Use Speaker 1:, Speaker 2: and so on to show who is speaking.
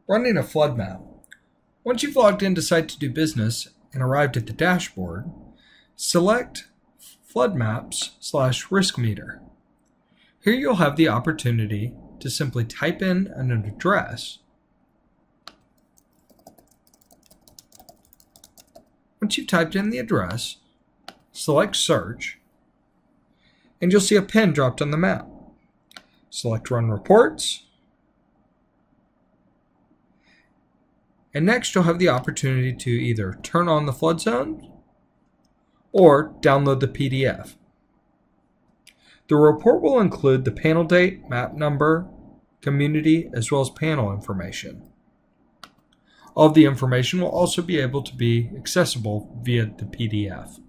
Speaker 1: Running a flood map. Once you've logged into Site to Do Business and arrived at the dashboard, select Flood Maps/Risk Meter. Here you'll have the opportunity to simply type in an address. Once you've typed in the address, select Search, and you'll see a pin dropped on the map. Select Run Reports, and next you'll have the opportunity to either turn on the flood zone or download the PDF. The report will include the panel date, map number, community, as well as panel information. All of the information will also be able to be accessible via the PDF.